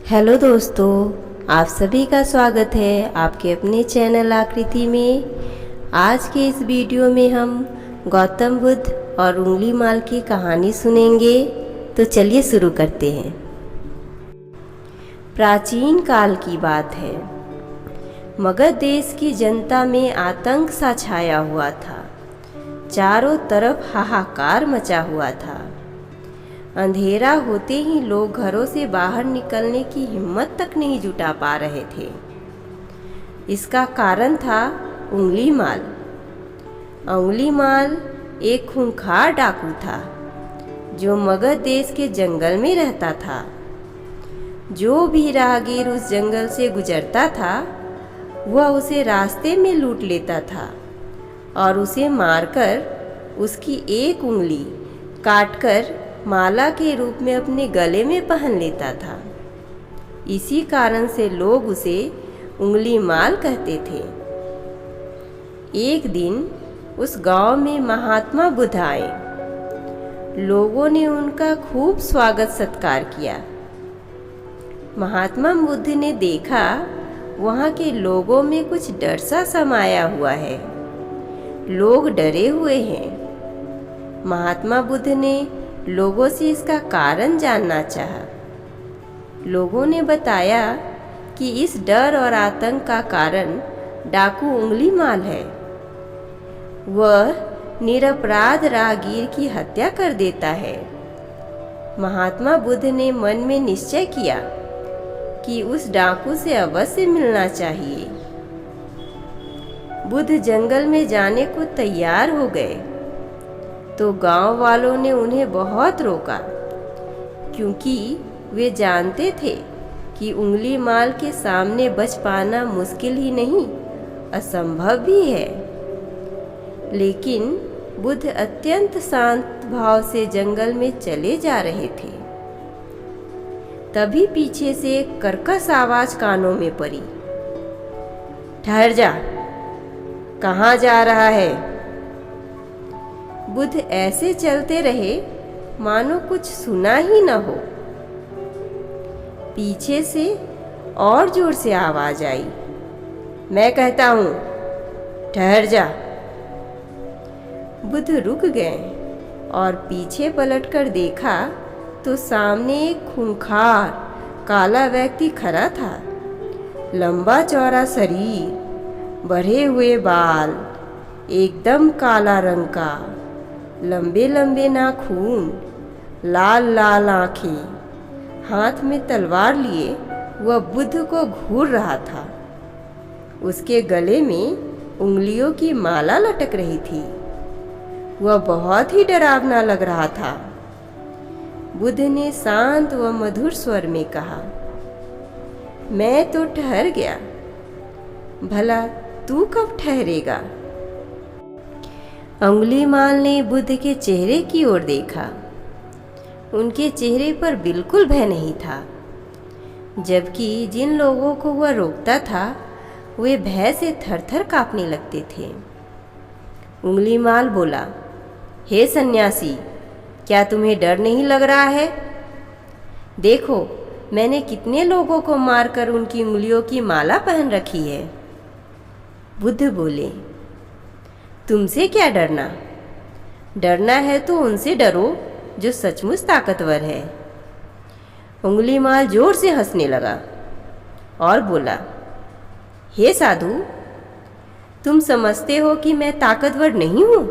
Hello दोस्तों, आप सभी का स्वागत है आपके अपने चैनल आकृति में। आज के इस वीडियो में हम गौतम बुद्ध और उंगली माल की कहानी सुनेंगे। तो चलिए शुरू करते हैं। प्राचीन काल की बात है। मगध देश की जनता में आतंक सा छाया हुआ था। चारों तरफ हाहाकार मचा हुआ था। अंधेरा होते ही लोग घरों से बाहर निकलने की हिम्मत तक नहीं जुटा पा रहे थे। इसका कारण था उंगली माल। उंगली माल एक खूंखार डाकू था जो मगध देश के जंगल में रहता था। जो भी राहगीर उस जंगल से गुजरता था वह उसे रास्ते में लूट लेता था और उसे मारकर उसकी एक उंगली काटकर माला के रूप में अपने गले में पहन लेता था। इसी कारण से लोग उसे उंगली माल कहते थे। एक दिन उस गांव में महात्मा बुद्ध आए। लोगों ने उनका खूब स्वागत सत्कार किया। महात्मा बुद्ध ने देखा वहाँ के लोगों में कुछ डर सा समाया हुआ है। लोग डरे हुए हैं। महात्मा बुद्ध ने लोगों से इसका कारण जानना चाहा। लोगों ने बताया कि इस डर और आतंक का कारण डाकू उंगली माल है। वह निरपराध राहगीर की हत्या कर देता है। महात्मा बुद्ध ने मन में निश्चय किया कि उस डाकू से अवश्य मिलना चाहिए। बुद्ध जंगल में जाने को तैयार हो गए तो गांव वालों ने उन्हें बहुत रोका, क्योंकि वे जानते थे कि उंगली माल के सामने बच पाना मुश्किल ही नहीं, असंभव भी है। लेकिन बुद्ध अत्यंत शांत भाव से जंगल में चले जा रहे थे। तभी पीछे से एक कर्कश आवाज कानों में पड़ी। ठहर जा, कहाँ जा रहा है? बुद्ध ऐसे चलते रहे मानो कुछ सुना ही न हो। पीछे से और जोर से आवाज आई, मैं कहता हूं ठहर जा। बुद्ध रुक गए और पीछे पलटकर देखा तो सामने एक खूंखार काला व्यक्ति खड़ा था। लंबा चौड़ा शरीर, बढ़े हुए बाल, एकदम काला रंग का, लंबे लंबे नाखून, लाल लाल आंखें, हाथ में तलवार लिए वह बुद्ध को घूर रहा था। उसके गले में उंगलियों की माला लटक रही थी। वह बहुत ही डरावना लग रहा था। बुद्ध ने शांत व मधुर स्वर में कहा, मैं तो ठहर गया, भला तू कब ठहरेगा? उंगली माल ने बुद्ध के चेहरे की ओर देखा। उनके चेहरे पर बिल्कुल भय नहीं था, जबकि जिन लोगों को वह रोकता था वे भय से थरथर कांपने लगते थे। उंगली माल बोला, हे सन्यासी, क्या तुम्हें डर नहीं लग रहा है? देखो, मैंने कितने लोगों को मारकर उनकी उंगलियों की माला पहन रखी है। बुद्ध बोले, तुमसे क्या डरना? डरना है तो उनसे डरो जो सचमुच ताकतवर है। उंगली माल जोर से हंसने लगा और बोला, हे साधु, तुम समझते हो कि मैं ताकतवर नहीं हूँ?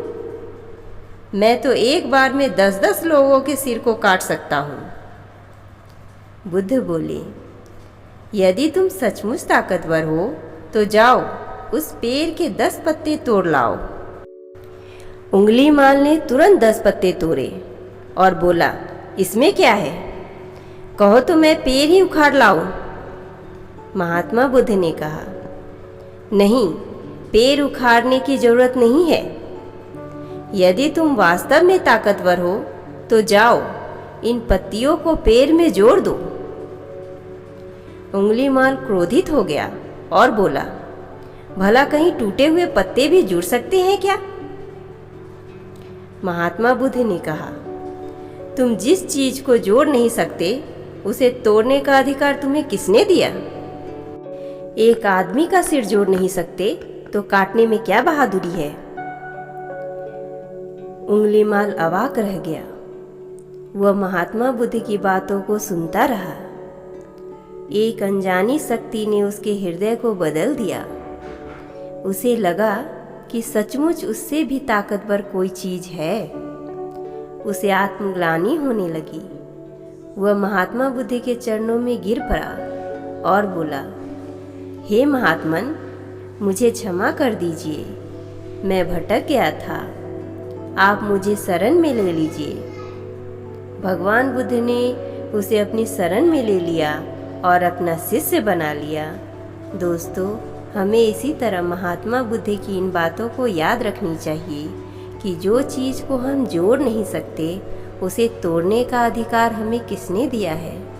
मैं तो एक बार में 10-10 लोगों के सिर को काट सकता हूँ। बुद्ध बोले, यदि तुम सचमुच ताकतवर हो तो जाओ उस पेड़ के 10 पत्ते तोड़ लाओ। उंगली माल ने तुरंत 10 पत्ते तोड़े और बोला, इसमें क्या है? कहो तो मैं पेड़ ही उखाड़ लाऊं। महात्मा बुद्ध ने कहा, नहीं, पेड़ उखाड़ने की जरूरत नहीं है। यदि तुम वास्तव में ताकतवर हो तो जाओ इन पत्तियों को पेड़ में जोड़ दो। उंगली माल क्रोधित हो गया और बोला, भला कहीं टूटे हुए पत्ते भी जुड़ सकते हैं क्या? महात्मा बुद्ध ने कहा, तुम जिस चीज को जोड़ नहीं सकते उसे तोड़ने का अधिकार तुम्हें किसने दिया? एक आदमी का सिर जोड़ नहीं सकते तो काटने में क्या बहादुरी है? उंगलीमाल अवाक रह गया। वह महात्मा बुद्ध की बातों को सुनता रहा। एक अनजानी शक्ति ने उसके हृदय को बदल दिया। उसे लगा कि सचमुच उससे भी ताकतवर कोई चीज है। उसे आत्मग्लानि होने लगी। वह महात्मा बुद्ध के चरणों में गिर पड़ा और बोला, हे महात्मन, मुझे क्षमा कर दीजिए। मैं भटक गया था, आप मुझे शरण में ले लीजिए। भगवान बुद्ध ने उसे अपनी शरण में ले लिया और अपना शिष्य बना लिया। दोस्तों, हमें इसी तरह महात्मा बुद्ध की इन बातों को याद रखनी चाहिए कि जो चीज़ को हम जोड़ नहीं सकते उसे तोड़ने का अधिकार हमें किसने दिया है।